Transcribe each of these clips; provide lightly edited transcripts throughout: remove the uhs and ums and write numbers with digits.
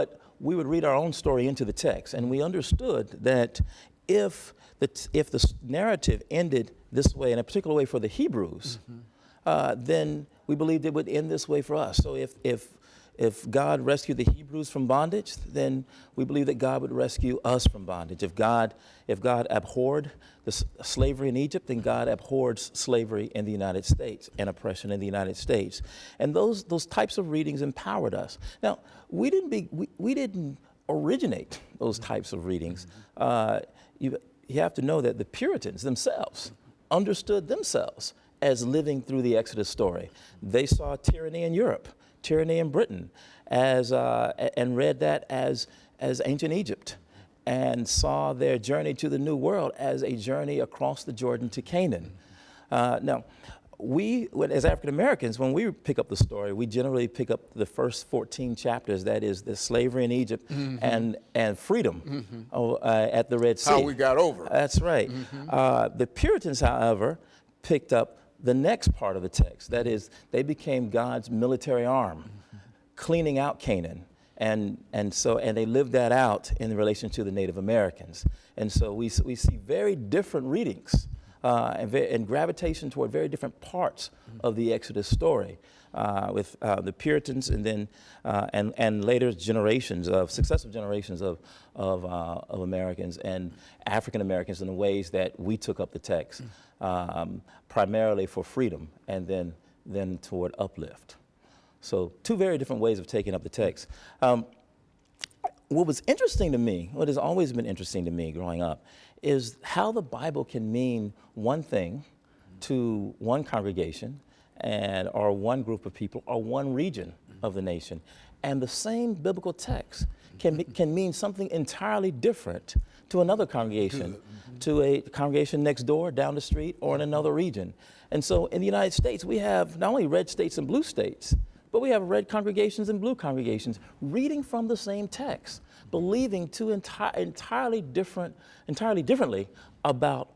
But we would read our own story into the text, and we understood that if the narrative ended this way, in a particular way for the Hebrews, then we believed it would end this way for us. So if God rescued the Hebrews from bondage, then we believe that God would rescue us from bondage. If God abhorred the slavery in Egypt, then God abhors slavery in the United States and oppression in the United States. And those types of readings empowered us. Now, we didn't originate those types of readings. You have to know that the Puritans themselves understood themselves as living through the Exodus story. They saw tyranny in Europe, tyranny in Britain, and read that as ancient Egypt, and saw their journey to the New World as a journey across the Jordan to Canaan. Now, as African Americans, when we pick up the story, we generally pick up the first 14 chapters, that is the slavery in Egypt and freedom at the Red Sea. How we got over. That's right. The Puritans, however, picked up the next part of the text. That is, they became God's military arm, cleaning out Canaan. And they lived that out in relation to the Native Americans. And so we see very different readings and gravitation toward very different parts of the Exodus story, with the Puritans and then and later successive generations of Americans and African Americans in the ways that we took up the text, primarily for freedom and then toward uplift. So two very different ways of taking up the text. What was interesting to me, what has always been interesting to me growing up, is how the Bible can mean one thing to one congregation or one group of people or one region of the nation, and the same biblical text can mean something entirely different to another congregation, to a congregation next door, down the street, or in another region. And so in the United States, we have not only red states and blue states, but we have red congregations and blue congregations reading from the same text, believing entirely differently about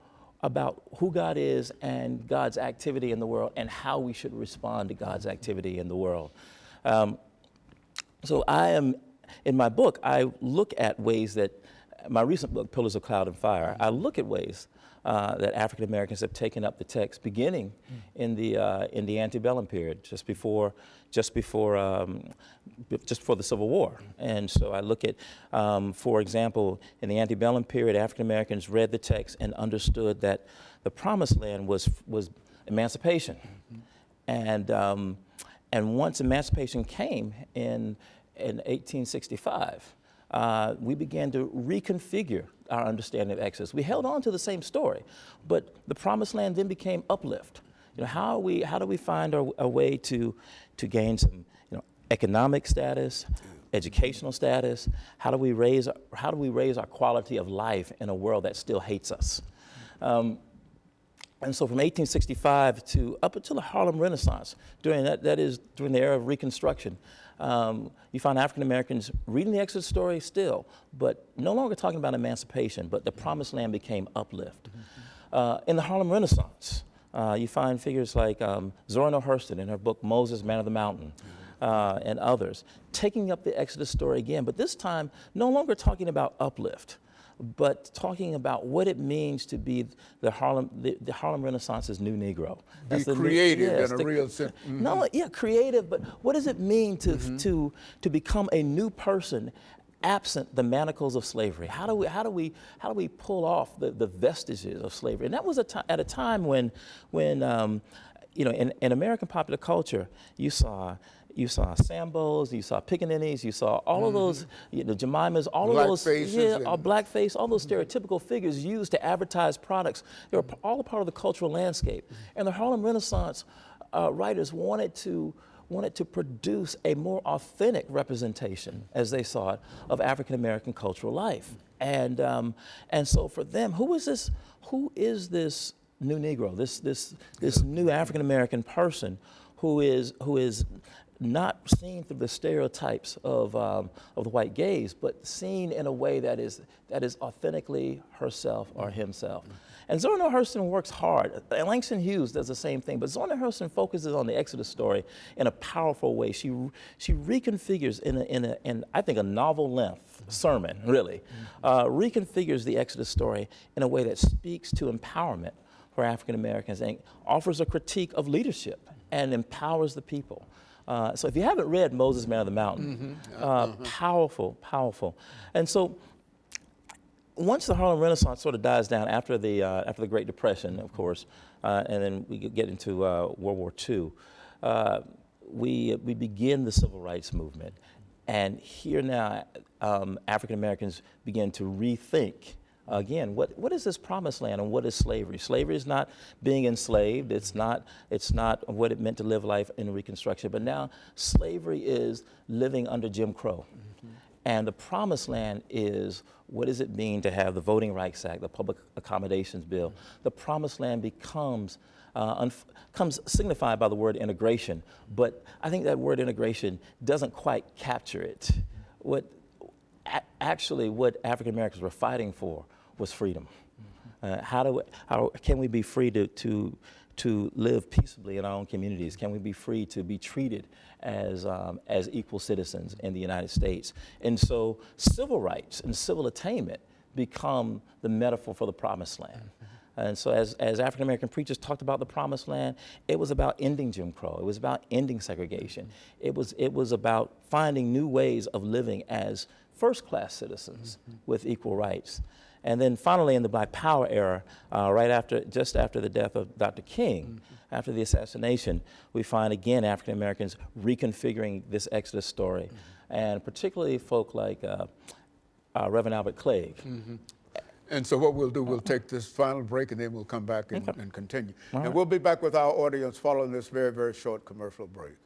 who God is and God's activity in the world and how we should respond to God's activity in the world. So in my book, I look at ways that, my recent book, Pillars of Cloud and Fire, I look at ways that African Americans have taken up the text, beginning in the antebellum period, just before the Civil War. And so I look at, for example, in the antebellum period, African Americans read the text and understood that the Promised Land was emancipation, and once emancipation came in 1865. We began to reconfigure our understanding of Exodus. We held on to the same story, but the Promised Land then became uplift. How do we find a way to gain some economic status, educational status? How do we raise our quality of life in a world that still hates us? And so from 1865 up until the Harlem Renaissance, during the era of Reconstruction, you find African Americans reading the Exodus story still, but no longer talking about emancipation, but the Promised Land became uplift. In the Harlem Renaissance, you find figures like Zora Neale Hurston in her book Moses, Man of the Mountain, and others, taking up the Exodus story again, but this time no longer talking about uplift, but talking about what it means to be the Harlem Renaissance's new Negro. That's creative in a real sense. Creative, but what does it mean to become a new person absent the manacles of slavery? How do we pull off the vestiges of slavery? And that was at a time when in American popular culture, you saw Sambos, you saw Pickaninnies, you saw all of those, Jemimas, all of those, blackface, all those stereotypical figures used to advertise products. They were all a part of the cultural landscape. And the Harlem Renaissance writers wanted to produce a more authentic representation, as they saw it, of African American cultural life. And so for them, who is this new Negro, this new African American person who is not seen through the stereotypes of the white gaze, but seen in a way that is authentically herself or himself. And Zora Neale Hurston works hard. Langston Hughes does the same thing, but Zora Neale Hurston focuses on the Exodus story in a powerful way. She reconfigures in I think a novel-length sermon, really, reconfigures the Exodus story in a way that speaks to empowerment for African Americans and offers a critique of leadership and empowers the people. So if you haven't read Moses, Man of the Mountain, powerful, powerful. And so once the Harlem Renaissance sort of dies down after the Great Depression, of course, and then we get into World War II, we begin the Civil Rights Movement. And here now, African Americans begin to rethink again, what is this promised land and what is slavery? Slavery is not being enslaved. It's not what it meant to live life in Reconstruction. But now slavery is living under Jim Crow. And the promised land is, what does it mean to have the Voting Rights Act, the Public Accommodations Bill? The promised land becomes comes signified by the word integration. But I think that word integration doesn't quite capture it. Actually, what African Americans were fighting for was freedom. How can we be free to live peaceably in our own communities? Can we be free to be treated as equal citizens in the United States? And so civil rights and civil attainment become the metaphor for the promised land. And so as African American preachers talked about the promised land, it was about ending Jim Crow. It was about ending segregation. It was about finding new ways of living as first-class citizens with equal rights. And then finally in the Black Power era, just after the death of Dr. King, after the assassination, we find again African Americans reconfiguring this Exodus story, and particularly folk like Reverend Albert Clegg. And so what we'll do, we'll take this final break and then we'll come back and continue. And we'll be back with our audience following this very, very short commercial break.